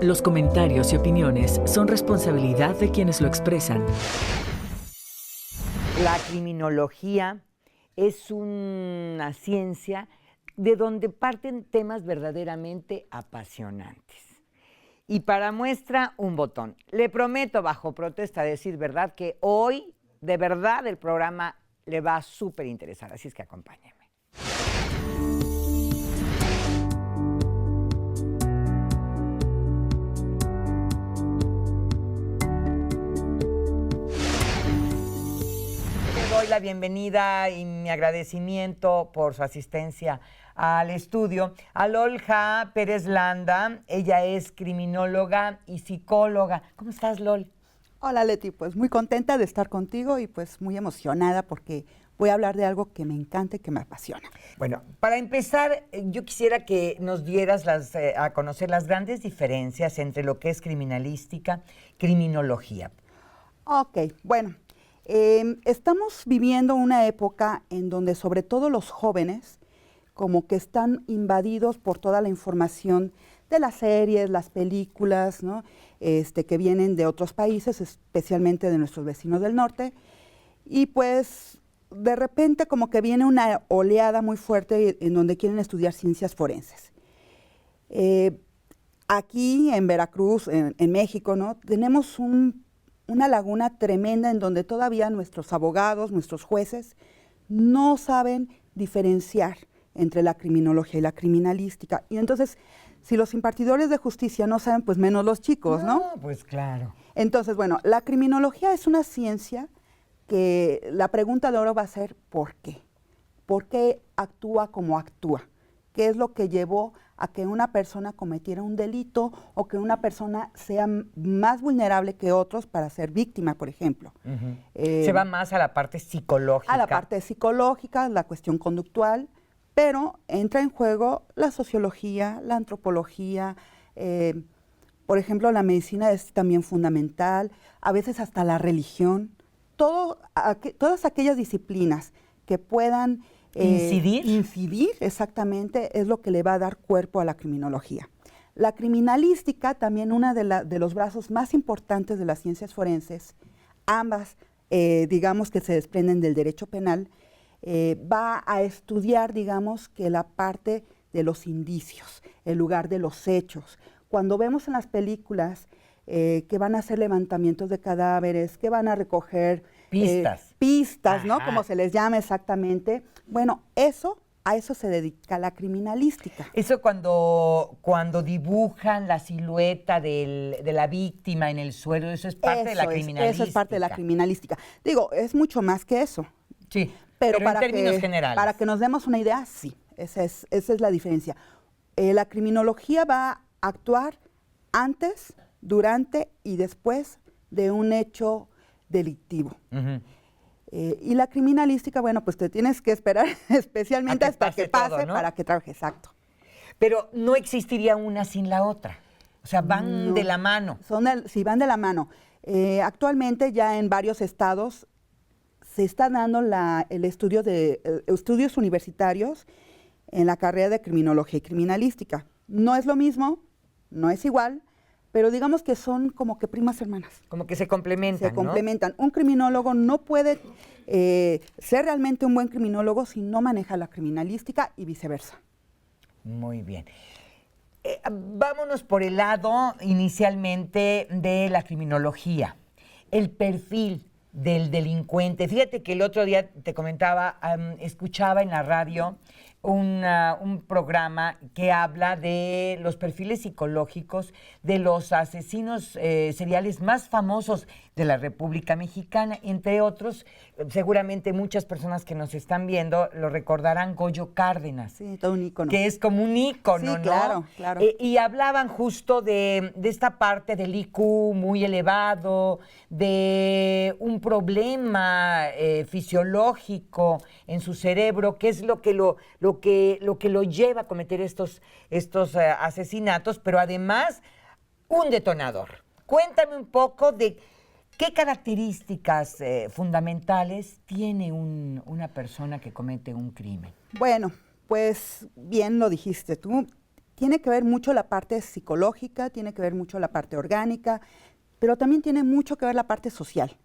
Los comentarios y opiniones son responsabilidad de quienes lo expresan. La criminología es una ciencia de donde parten temas verdaderamente apasionantes. Y para muestra, un botón. Le prometo, bajo protesta, decir verdad, que hoy, de verdad, el programa le va a súper interesar. Así es que acompáñenme. Le doy la bienvenida y mi agradecimiento por su asistencia al estudio a Lolja Pérez Landa. Ella es criminóloga y psicóloga. ¿Cómo estás, Lol? Hola, Leti, pues muy contenta de estar contigo y pues muy emocionada porque voy a hablar de algo que me encanta y que me apasiona. Bueno, para empezar, yo quisiera que nos dieras a conocer las grandes diferencias entre lo que es criminalística, criminología. Ok, bueno, estamos viviendo una época en donde sobre todo los jóvenes como que están invadidos por toda la información de las series, las películas, ¿no? Que vienen de otros países, especialmente de nuestros vecinos del norte, y pues de repente como que viene una oleada muy fuerte en donde quieren estudiar ciencias forenses. Aquí en Veracruz, en México, ¿no? Tenemos una laguna tremenda en donde todavía nuestros abogados, nuestros jueces, no saben diferenciar entre la criminología y la criminalística. Y entonces, si los impartidores de justicia no saben, pues menos los chicos, ¿no? No, pues claro. Entonces, bueno, la criminología es una ciencia que la pregunta de oro va a ser ¿por qué? ¿Por qué actúa como actúa? ¿Qué es lo que llevó a que una persona cometiera un delito o que una persona sea más vulnerable que otros para ser víctima, por ejemplo? Se va más a la parte psicológica. A la parte psicológica, la cuestión conductual, pero entra en juego la sociología, la antropología, por ejemplo, la medicina es también fundamental, a veces hasta la religión, todas aquellas disciplinas que puedan incidir, exactamente, es lo que le va a dar cuerpo a la criminología. La criminalística, también una de los brazos más importantes de las ciencias forenses, ambas, digamos que se desprenden del derecho penal, va a estudiar, digamos, que la parte de los indicios, el lugar de los hechos. Cuando vemos en las películas que van a hacer levantamientos de cadáveres, que van a recoger pistas, ¿no? Como se les llama exactamente. Bueno, a eso se dedica la criminalística. Eso cuando dibujan la silueta de la víctima en el suelo, eso es parte de la criminalística. Eso es parte de la criminalística. Digo, es mucho más que eso. Sí, pero en términos generales. Para que nos demos una idea, sí, esa es la diferencia. La criminología va a actuar antes, durante y después de un hecho delictivo. Y la criminalística, bueno, pues te tienes que esperar especialmente hasta que pase todo, ¿no? Para que trabaje, exacto. Pero no existiría una sin la otra. O sea, van de la mano. Sí, van de la mano. Actualmente ya en varios estados se está dando el estudio de estudios universitarios en la carrera de criminología y criminalística. No es lo mismo, no es igual, pero digamos que son como que primas hermanas. Como que se complementan, Se complementan. Un criminólogo no puede ser realmente un buen criminólogo si no maneja la criminalística y viceversa. Muy bien. Vámonos por el lado inicialmente de la criminología. El perfil del delincuente. Fíjate que el otro día te comentaba, escuchaba en la radio un programa que habla de los perfiles psicológicos de los asesinos seriales más famosos de la República Mexicana, entre otros, seguramente muchas personas que nos están viendo lo recordarán, Goyo Cárdenas. Sí, todo un ícono. Que es como un ícono, sí, ¿no? Claro, claro. Y hablaban justo de esta parte del IQ muy elevado, de un problema fisiológico en su cerebro, que es lo que lo lleva a cometer estos asesinatos, pero además un detonador. Cuéntame un poco de qué características fundamentales tiene una persona que comete un crimen. Bueno, pues bien lo dijiste tú. tiene que ver mucho la parte psicológica, tiene que ver mucho la parte orgánica, pero también tiene mucho que ver la parte social.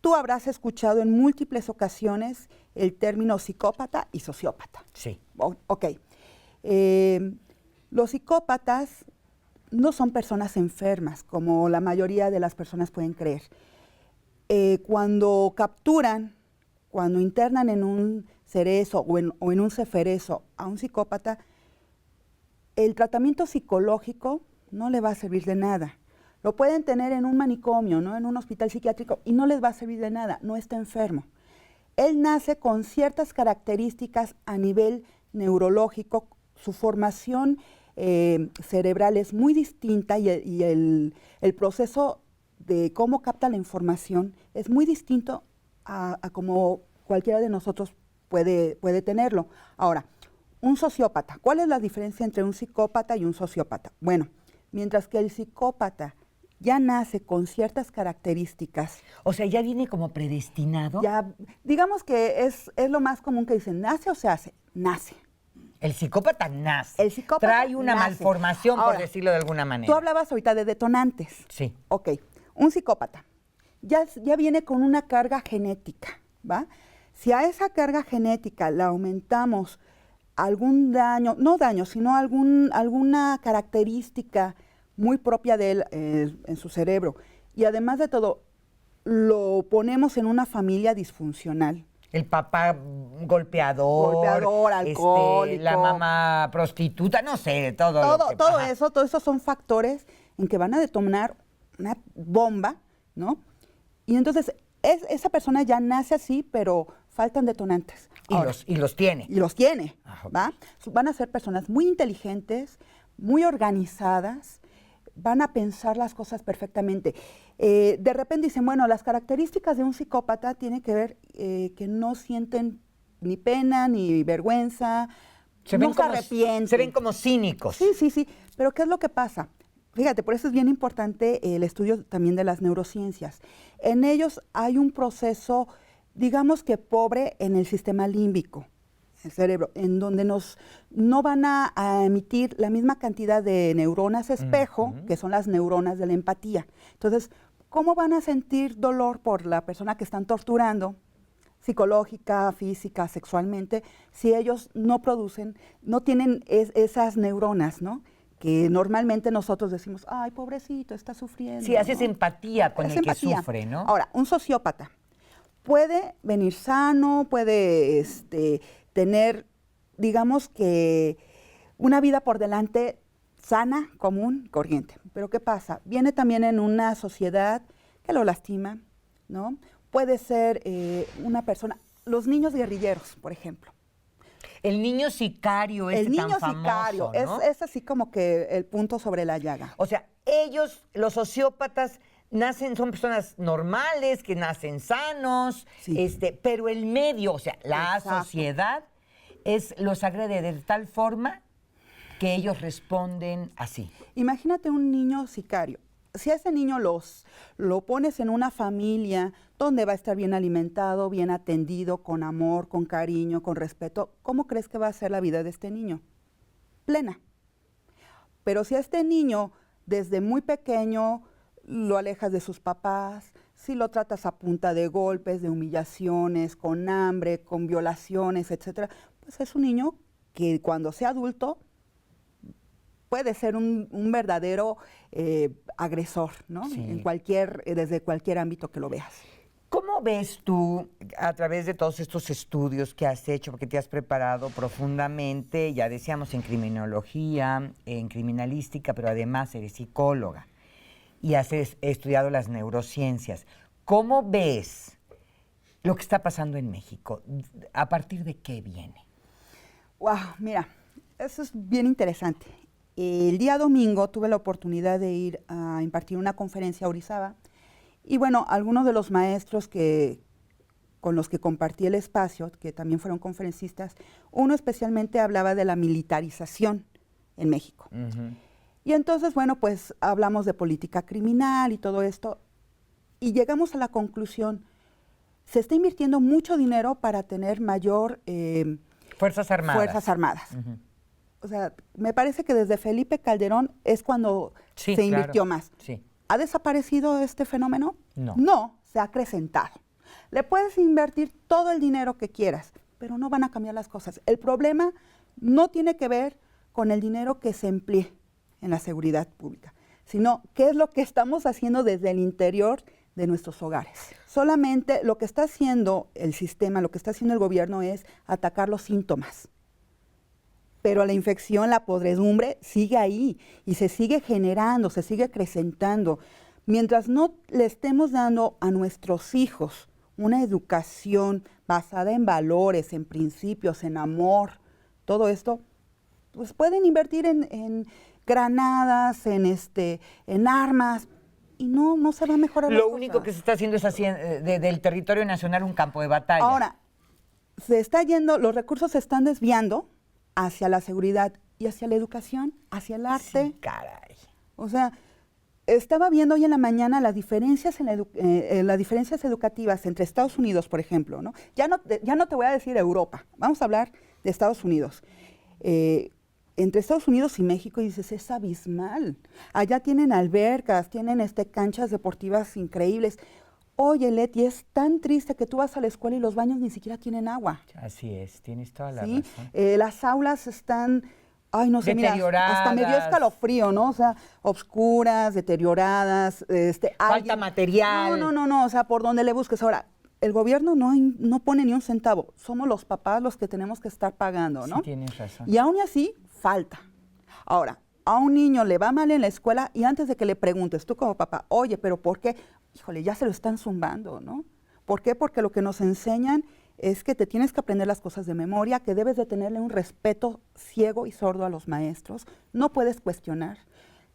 Tú habrás escuchado en múltiples ocasiones el término psicópata y sociópata. Sí. Ok. Los psicópatas no son personas enfermas, como la mayoría de las personas pueden creer. Cuando capturan, cuando internan en un cerezo o en un ceferezo a un psicópata, el tratamiento psicológico no le va a servir de nada. Lo pueden tener en un manicomio, ¿no? En un hospital psiquiátrico, y no les va a servir de nada, no está enfermo. Él nace con ciertas características a nivel neurológico, su formación cerebral es muy distinta y el proceso de cómo capta la información es muy distinto a como cualquiera de nosotros puede tenerlo. Ahora, un sociópata, ¿cuál es la diferencia entre un psicópata y un sociópata? Bueno, mientras que el psicópata ya nace con ciertas características. O sea, ya viene como predestinado. Ya, digamos que es lo más común que dicen, ¿nace o se hace? Nace. El psicópata nace. El psicópata trae una nace. malformación, Ahora, por decirlo de alguna manera. Tú hablabas ahorita de detonantes. Sí. Ok, un psicópata ya viene con una carga genética, ¿va? Si a esa carga genética le aumentamos algún daño, no daño, sino alguna característica muy propia de él en su cerebro, y además de todo, lo ponemos en una familia disfuncional. El papá golpeador, alcohólico. La mamá prostituta, no sé, todo Eso son factores en que van a detonar una bomba, ¿no? Y entonces esa persona ya nace así, pero faltan detonantes. Y los tiene. Y los tiene, Ajá. ¿va? Van a ser personas muy inteligentes, muy organizadas, van a pensar las cosas perfectamente. De repente dicen, bueno, las características de un psicópata tienen que ver que no sienten ni pena ni vergüenza, no se arrepienten. Se ven como cínicos. Sí. Pero ¿qué es lo que pasa? Fíjate, por eso es bien importante el estudio también de las neurociencias. En ellos hay un proceso, digamos que pobre en el sistema límbico, el cerebro, en donde no van a emitir la misma cantidad de neuronas espejo, que son las neuronas de la empatía. Entonces, ¿cómo van a sentir dolor por la persona que están torturando, psicológica, física, sexualmente, si ellos no producen, no tienen esas neuronas, ¿no? Que normalmente nosotros decimos, ay, pobrecito, está sufriendo. Sí, haces empatía con Es el empatía. que sufre, ¿no? Ahora, un sociópata puede venir sano, puede tener, digamos que, una vida por delante sana, común, corriente. Pero ¿qué pasa? Viene también en una sociedad que lo lastima, ¿no? Puede ser una persona, los niños guerrilleros, por ejemplo. El niño sicario es tan famoso, ¿no? es así como que el punto sobre la llaga. O sea, ellos, los sociópatas, son personas normales, que nacen sanos, Sí. Pero el medio, o sea, la Exacto. sociedad, los agrede de tal forma que ellos responden así. Imagínate un niño sicario. Si a ese niño lo pones en una familia donde va a estar bien alimentado, bien atendido, con amor, con cariño, con respeto, ¿cómo crees que va a ser la vida de este niño? Plena. Pero si a este niño desde muy pequeño lo alejas de sus papás, si lo tratas a punta de golpes, de humillaciones, con hambre, con violaciones, etcétera, pues es un niño que cuando sea adulto puede ser un verdadero agresor, ¿no? Sí. Desde cualquier ámbito que lo veas. ¿Cómo ves tú, a través de todos estos estudios que has hecho, porque te has preparado profundamente, ya decíamos, en criminología, en criminalística, pero además eres psicóloga y has estudiado las neurociencias? ¿Cómo ves lo que está pasando en México? ¿A partir de qué viene? Wow, mira, eso es bien interesante. El día domingo tuve la oportunidad de ir a impartir una conferencia a Orizaba y bueno, algunos de los maestros con los que compartí el espacio, que también fueron conferencistas, uno especialmente hablaba de la militarización en México. Uh-huh. Y entonces, bueno, pues hablamos de política criminal y todo esto y llegamos a la conclusión, se está invirtiendo mucho dinero para tener mayor Fuerzas Armadas. Fuerzas Armadas. Uh-huh. O sea, me parece que desde Felipe Calderón es cuando Sí, se claro. invirtió más. Sí. ¿Ha desaparecido este fenómeno? No. No, se ha acrecentado. Le puedes invertir todo el dinero que quieras, pero no van a cambiar las cosas. El problema no tiene que ver con el dinero que se emplee en la seguridad pública, sino qué es lo que estamos haciendo desde el interior de nuestros hogares. Solamente lo que está haciendo el sistema, lo que está haciendo el gobierno es atacar los síntomas. Pero la infección, la podredumbre sigue ahí y se sigue generando, se sigue acrecentando. Mientras no le estemos dando a nuestros hijos una educación basada en valores, en principios, en amor, todo esto, pues pueden invertir en granadas, en armas, y no se va a mejorar las Lo cosas. único que se está haciendo es del territorio nacional un campo de batalla. Ahora, se está yendo, los recursos se están desviando hacia la seguridad y hacia la educación, hacia el arte. Sí, caray. O sea, estaba viendo hoy en la mañana las diferencias las diferencias educativas entre Estados Unidos, por ejemplo, ¿no? Ya no te voy a decir Europa, vamos a hablar de Estados Unidos. Entre Estados Unidos y México, y dices, es abismal. Allá tienen albercas, tienen canchas deportivas increíbles. Oye, Leti, es tan triste que tú vas a la escuela y los baños ni siquiera tienen agua. Así es, tienes toda la ¿Sí? razón. Las aulas están, ay, no sé, mira, Deterioradas. hasta me dio escalofrío, ¿no? O sea, obscuras, deterioradas. Falta material. No, o sea, por donde le busques. Ahora, el gobierno no pone ni un centavo. Somos los papás los que tenemos que estar pagando, ¿no? Sí, tienes razón. Y aún así, falta. Ahora, a un niño le va mal en la escuela y antes de que le preguntes, tú como papá, oye, ¿pero por qué? Híjole, ya se lo están zumbando, ¿no? ¿Por qué? Porque lo que nos enseñan es que te tienes que aprender las cosas de memoria, que debes de tenerle un respeto ciego y sordo a los maestros, no puedes cuestionar.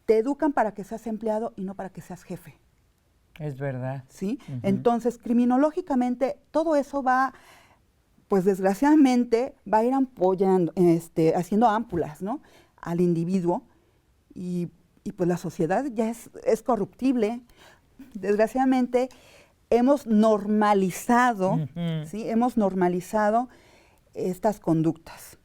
Te educan para que seas empleado y no para que seas jefe. Es verdad. ¿Sí? Ujú. Entonces, criminológicamente, todo eso va, pues desgraciadamente, va a ir apoyando, haciendo ámpulas, ¿no? Al individuo y pues la sociedad ya es corruptible. Desgraciadamente, hemos normalizado, Ujú. ¿sí? Hemos normalizado estas conductas.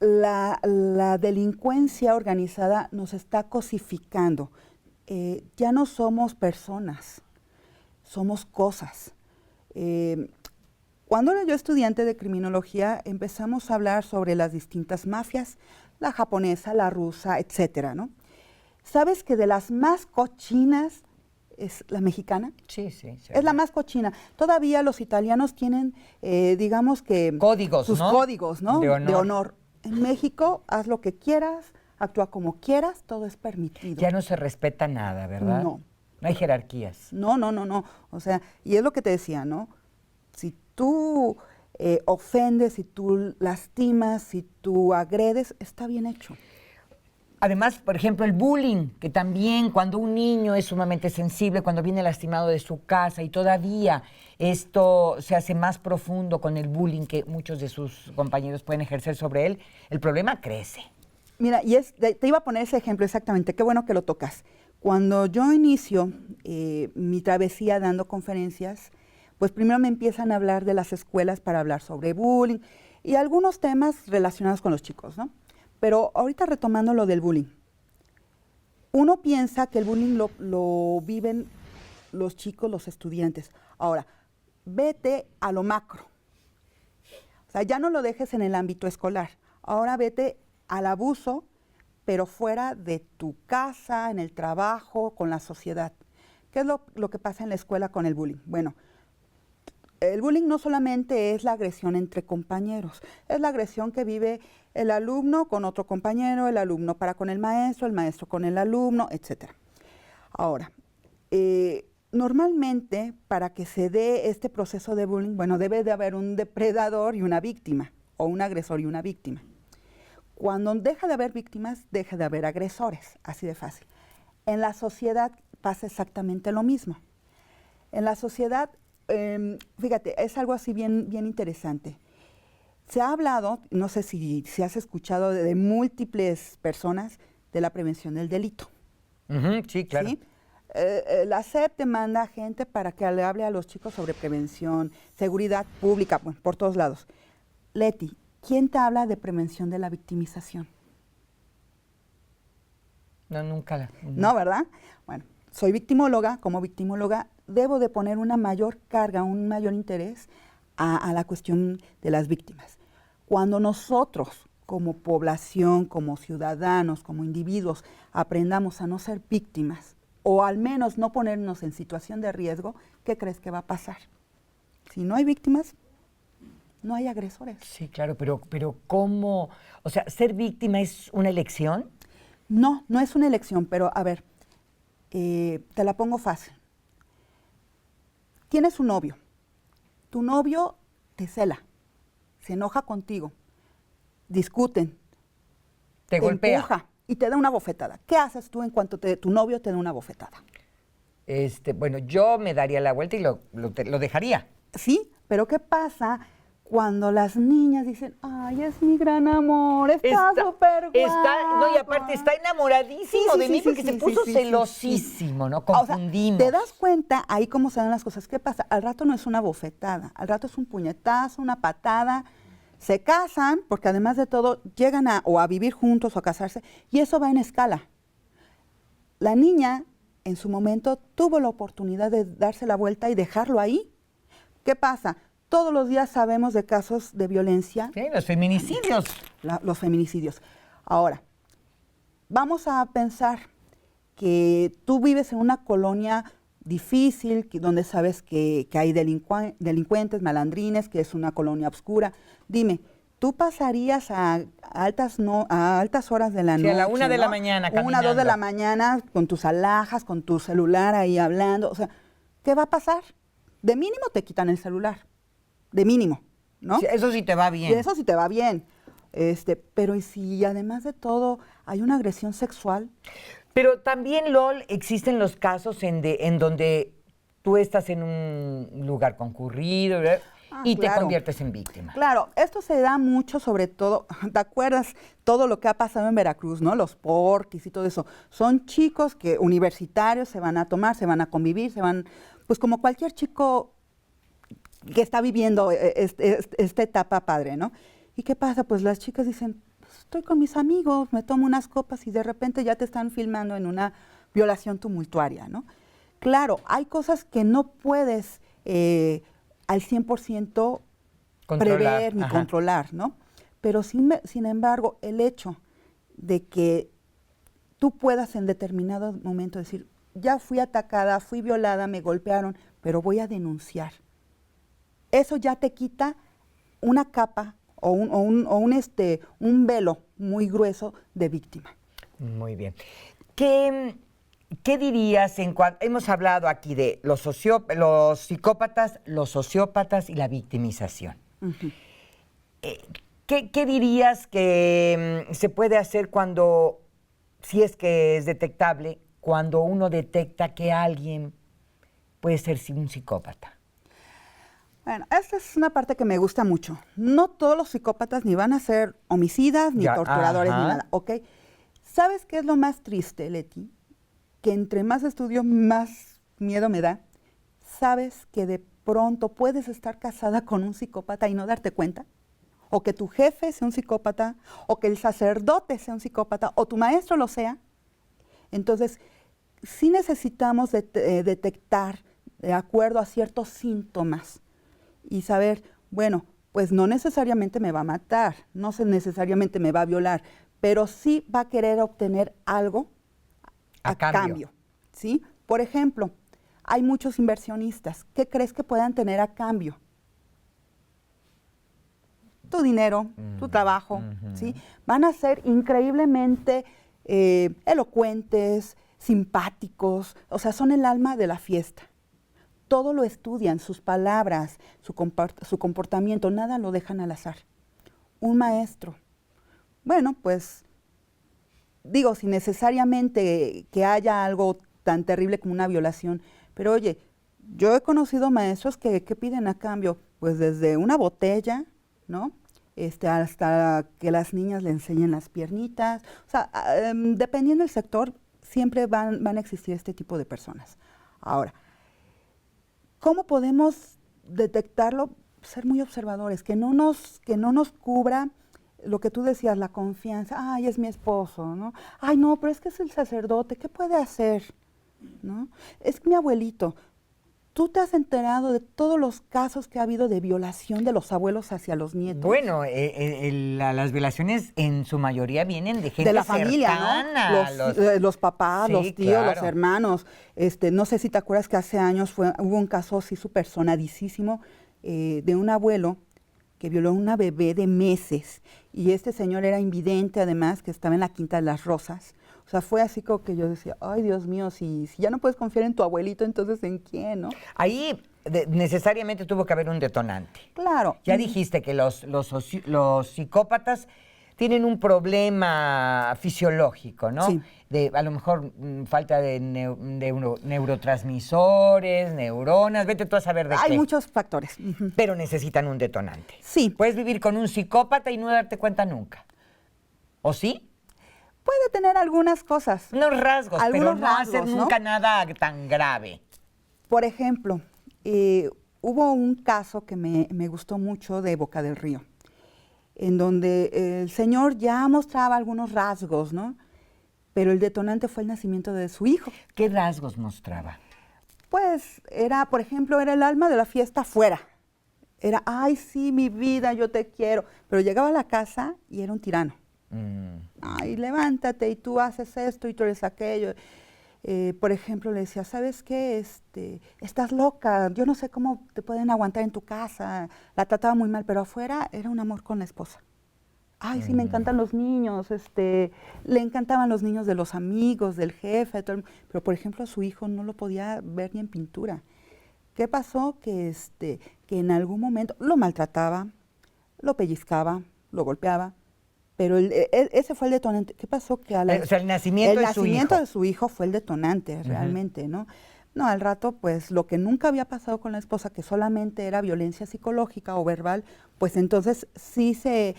La delincuencia organizada nos está cosificando. Ya no somos personas, somos cosas. Cuando era yo estudiante de criminología, empezamos a hablar sobre las distintas mafias, la japonesa, la rusa, etcétera, ¿no? ¿Sabes que de las más cochinas es la mexicana? Sí, sí. Es la más cochina. Todavía los italianos tienen, digamos que... Códigos, sus ¿no? códigos, ¿no? De honor. En México, haz lo que quieras, actúa como quieras, todo es permitido. Ya no se respeta nada, ¿verdad? No. No hay jerarquías. No. O sea, y es lo que te decía, ¿no? Si tú ofendes, si tú lastimas, si tú agredes, está bien hecho. Además, por ejemplo, el bullying, que también cuando un niño es sumamente sensible, cuando viene lastimado de su casa y todavía esto se hace más profundo con el bullying que muchos de sus compañeros pueden ejercer sobre él, el problema crece. Mira, te iba a poner ese ejemplo exactamente, qué bueno que lo tocas. Cuando yo inicio mi travesía dando conferencias, pues primero me empiezan a hablar de las escuelas para hablar sobre bullying y algunos temas relacionados con los chicos, ¿no? Pero ahorita retomando lo del bullying, uno piensa que el bullying lo viven los chicos, los estudiantes. Ahora, vete a lo macro. O sea, ya no lo dejes en el ámbito escolar. Ahora vete al abuso, pero fuera de tu casa, en el trabajo, con la sociedad. ¿Qué es lo que pasa en la escuela con el bullying? Bueno, el bullying no solamente es la agresión entre compañeros, es la agresión que vive el alumno con otro compañero, el alumno para con el maestro con el alumno, etc. Ahora, normalmente para que se dé este proceso de bullying, bueno, debe de haber un depredador y una víctima, o un agresor y una víctima. Cuando deja de haber víctimas, deja de haber agresores, así de fácil. En la sociedad pasa exactamente lo mismo. En la sociedad, fíjate, es algo así bien interesante. Se ha hablado, no sé si has escuchado de múltiples personas de la prevención del delito. Ujú, sí, claro. ¿Sí? La SEP te manda gente para que le hable a los chicos sobre prevención, seguridad pública, bueno, por todos lados. Leti, ¿quién te habla de prevención de la victimización? No, nunca la. No, ¿verdad? Bueno, soy victimóloga, como victimóloga debo de poner una mayor carga, un mayor interés a la cuestión de las víctimas. Cuando nosotros, como población, como ciudadanos, como individuos, aprendamos a no ser víctimas, o al menos no ponernos en situación de riesgo, ¿qué crees que va a pasar? Si no hay víctimas, no hay agresores. Sí, claro, pero ¿cómo? O sea, ¿ser víctima es una elección? No, no es una elección, pero a ver, te la pongo fácil. Tienes un novio, tu novio te cela, se enoja contigo, discuten, Te golpea. empuja y te da una bofetada. ¿Qué haces tú en cuanto tu novio te da una bofetada? Bueno, yo me daría la vuelta y lo dejaría. Sí, pero ¿qué pasa cuando las niñas dicen, ay, es mi gran amor, está súper guapo? No, y aparte está enamoradísimo Sí, de sí, mí sí, porque sí, se sí, puso sí, celosísimo, ¿no? O sea, Confundimos. ¿te das cuenta ahí cómo se dan las cosas? ¿Qué pasa? Al rato no es una bofetada, al rato es un puñetazo, una patada. Se casan, porque además de todo llegan o a vivir juntos o a casarse, y eso va en escala. La niña, en su momento, tuvo la oportunidad de darse la vuelta y dejarlo ahí. ¿Qué pasa? Todos los días sabemos de casos de violencia. Sí, los feminicidios. Los feminicidios. Ahora, vamos a pensar que tú vives en una colonia difícil, donde sabes que hay delincuentes, malandrines, que es una colonia oscura. Dime, ¿tú pasarías a altas horas de la noche? Sí, a la 1 de la ¿no? mañana 1, 2 de la caminando. mañana con tus alhajas, con tu celular ahí hablando. O sea, ¿qué va a pasar? De mínimo te quitan el celular. De mínimo, ¿no? Sí, eso sí te va bien. Y eso sí te va bien. Pero ¿y si además de todo hay una agresión sexual? Pero también, LOL, existen los casos en donde tú estás en un lugar concurrido, ¿verdad? Y te Claro. conviertes en víctima. Claro, esto se da mucho, sobre todo, ¿te acuerdas todo lo que ha pasado en Veracruz, ¿no? Los porquis y todo eso. Son chicos universitarios se van a tomar, se van a convivir, pues como cualquier chico que está viviendo esta etapa padre, ¿no? ¿Y qué pasa? Pues las chicas dicen, pues estoy con mis amigos, me tomo unas copas y de repente ya te están filmando en una violación tumultuaria, ¿no? Claro, hay cosas que no puedes al 100% prever ni controlar, ¿no? Pero sin embargo, el hecho de que tú puedas en determinado momento decir, ya fui atacada, fui violada, me golpearon, pero voy a denunciar. Eso ya te quita una capa o un velo muy grueso de víctima. Muy bien. ¿Qué dirías en cuanto... Hemos hablado aquí de los psicópatas, los sociópatas y la victimización. Uh-huh. ¿Qué dirías que se puede hacer cuando, si es que es detectable, cuando uno detecta que alguien puede ser un psicópata? Bueno, esta es una parte que me gusta mucho. No todos los psicópatas ni van a ser homicidas, ni torturadores, ni nada, ¿ok? ¿Sabes qué es lo más triste, Leti? Que entre más estudio, más miedo me da. ¿Sabes que de pronto puedes estar casada con un psicópata y no darte cuenta? O que tu jefe sea un psicópata, o que el sacerdote sea un psicópata, o tu maestro lo sea. Entonces, sí necesitamos detectar de acuerdo a ciertos síntomas y saber, bueno, pues no necesariamente me va a matar, no necesariamente me va a violar, pero sí va a querer obtener algo a cambio, ¿sí? Por ejemplo, hay muchos inversionistas. ¿Qué crees que puedan tener a cambio? Tu dinero, tu trabajo, ¿sí? Van a ser increíblemente elocuentes, simpáticos, o sea, son el alma de la fiesta. Todo lo estudian, sus palabras, su comportamiento, nada lo dejan al azar. Un maestro, bueno, pues, digo, sin necesariamente que haya algo tan terrible como una violación, pero oye, yo he conocido maestros que piden a cambio, pues desde una botella, ¿no? Hasta que las niñas le enseñen las piernitas. O sea, dependiendo del sector, siempre van a existir este tipo de personas. Ahora, ¿cómo podemos detectarlo? Ser muy observadores, que no nos cubra lo que tú decías, la confianza, ay, es mi esposo, ¿no? Ay, no, pero es que es el sacerdote, ¿qué puede hacer? ¿No? Es mi abuelito. ¿Tú te has enterado de todos los casos que ha habido de violación de los abuelos hacia los nietos? Bueno, las violaciones en su mayoría vienen de gente de la familia, cercana. ¿no? Los papás, Sí, los tíos, claro. los hermanos. No sé si te acuerdas que hace años hubo un caso así súper sonadísimo de un abuelo que violó a una bebé de meses. Y este señor era invidente, además, que estaba en la Quinta de las Rosas. O sea, fue así como que yo decía, ay, Dios mío, si ya no puedes confiar en tu abuelito, entonces ¿en quién, no? Ahí necesariamente tuvo que haber un detonante. Claro. Ya dijiste que los psicópatas tienen un problema fisiológico, ¿no? Sí. De a lo mejor falta de neurotransmisores, neuronas, vete tú a saber de qué. Hay muchos factores. Ujú. Pero necesitan un detonante. Sí. Puedes vivir con un psicópata y no darte cuenta nunca. ¿O sí? Puede tener algunas cosas. Unos rasgos, pero Algunos no hacer rasgos, ¿no? nunca nada tan grave. Por ejemplo, hubo un caso que me gustó mucho de Boca del Río, en donde el señor ya mostraba algunos rasgos, ¿no? Pero el detonante fue el nacimiento de su hijo. ¿Qué rasgos mostraba? Pues era, por ejemplo, era el alma de la fiesta afuera. Era, ay, sí, mi vida, yo te quiero. Pero llegaba a la casa y era un tirano. Ay, levántate y tú haces esto y tú eres aquello. Por ejemplo, le decía, ¿sabes qué? Estás loca, yo no sé cómo te pueden aguantar en tu casa. La trataba muy mal, pero afuera era un amor con la esposa. Ay, sí, me encantan los niños, le encantaban los niños de los amigos, del jefe, todo pero por ejemplo a su hijo no lo podía ver ni en pintura. ¿Qué pasó? Que en algún momento lo maltrataba, lo pellizcaba, lo golpeaba, pero ese fue el detonante. ¿Qué pasó? Que O sea, el nacimiento de su hijo fue el detonante, realmente, ¿no? No, al rato, pues, lo que nunca había pasado con la esposa, que solamente era violencia psicológica o verbal, pues entonces sí se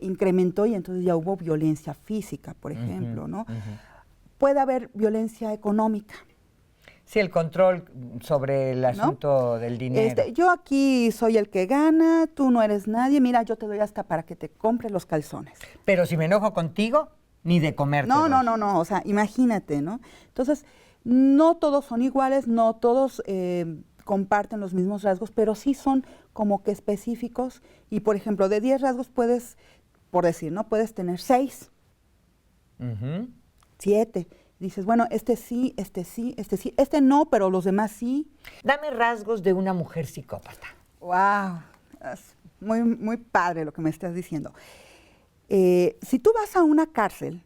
incrementó y entonces ya hubo violencia física, por ejemplo, ¿no? Puede haber violencia económica. Sí, el control sobre el asunto del dinero. Yo aquí soy el que gana, tú no eres nadie, mira, yo te doy hasta para que te compres los calzones. Pero si me enojo contigo, ni de comer. No, o sea, imagínate, ¿no? Entonces, no todos son iguales, no todos comparten los mismos rasgos, pero sí son como que específicos. Y, por ejemplo, de 10 rasgos puedes, por decir, ¿no? Puedes tener 6, 7. Dices, bueno, sí, este no, pero los demás sí. Dame rasgos de una mujer psicópata. Wow, es muy, muy padre lo que me estás diciendo. Si tú vas a una cárcel,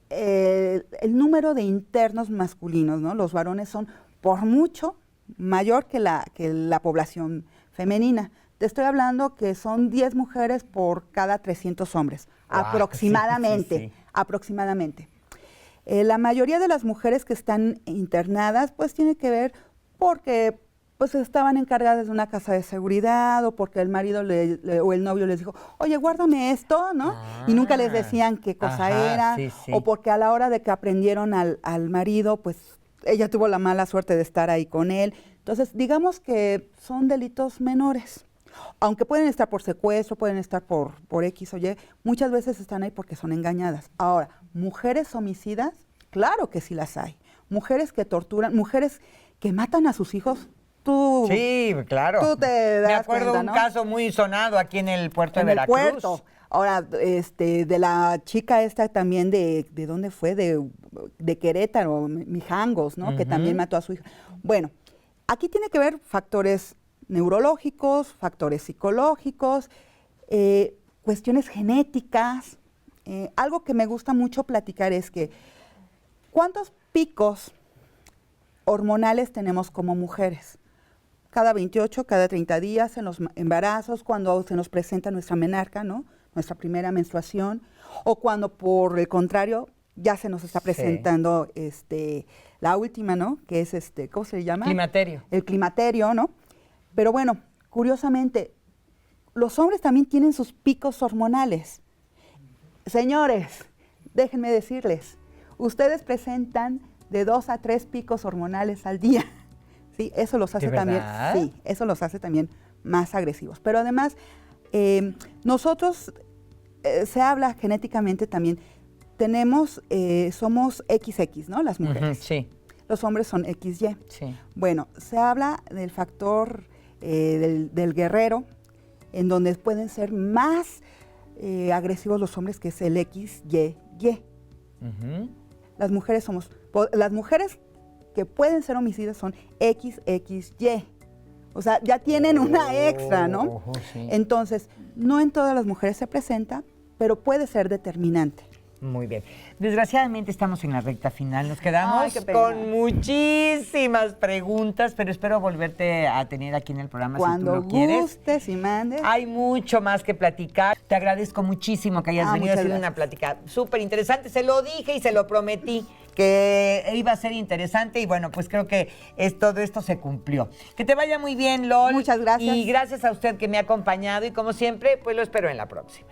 el número de internos masculinos, ¿no? Los varones son por mucho mayor que la población femenina. Te estoy hablando que son 10 mujeres por cada 300 hombres, Wow, aproximadamente, sí. aproximadamente. La mayoría de las mujeres que están internadas, pues tiene que ver porque pues estaban encargadas de una casa de seguridad o porque el marido o el novio les dijo, oye, guárdame esto, ¿no? Y nunca les decían qué cosa era, o porque a la hora de que aprendieron al marido, pues ella tuvo la mala suerte de estar ahí con él. Entonces, digamos que son delitos menores. Aunque pueden estar por secuestro, pueden estar por X o Y, muchas veces están ahí porque son engañadas. Ahora, mujeres homicidas, claro que sí las hay. Mujeres que torturan, mujeres que matan a sus hijos. Sí, claro. Tú te das Me acuerdo cuenta, un ¿no? caso muy sonado aquí en el puerto En de el Veracruz. puerto. Ahora, de la chica esta también ¿de dónde fue? De Querétaro, Mijangos, ¿no? Que también mató a su hija. Bueno, aquí tiene que ver factores neurológicos, factores psicológicos, cuestiones genéticas. Algo que me gusta mucho platicar es que ¿cuántos picos hormonales tenemos como mujeres? Cada 28, cada 30 días en los embarazos, cuando se nos presenta nuestra menarca, ¿no? Nuestra primera menstruación, o cuando por el contrario ya se nos está presentando la última, ¿no? Que es ¿cómo se llama? Climaterio. El climaterio, ¿no? Pero bueno, curiosamente, los hombres también tienen sus picos hormonales. Señores, déjenme decirles, ustedes presentan de 2 a 3 picos hormonales al día. Sí, eso los hace ¿De también, verdad? sí, eso los hace también más agresivos. Pero además, Nosotros, se habla genéticamente también, somos XX, ¿no? Las mujeres. Sí. Los hombres son XY. Sí. Bueno, se habla del factor del guerrero, en donde pueden ser más agresivos los hombres, que es el XYY. Las mujeres las mujeres que pueden ser homicidas son XXY. O sea, ya tienen una extra, ¿no? Sí. Entonces, no en todas las mujeres se presenta, pero puede ser determinante. Muy bien. Desgraciadamente estamos en la recta final. Nos quedamos Ay, qué pena. con muchísimas preguntas, pero espero volverte a tener aquí en el programa Cuando si tú lo quieres. gustes y mandes. Hay mucho más que platicar. Te agradezco muchísimo que hayas venido. Ha muchas sido una gracias. plática súper interesante. Se lo dije y se lo prometí que iba a ser interesante y bueno, pues creo que todo esto se cumplió. Que te vaya muy bien, Lol. Muchas gracias. Y gracias a usted que me ha acompañado y como siempre, pues lo espero en la próxima.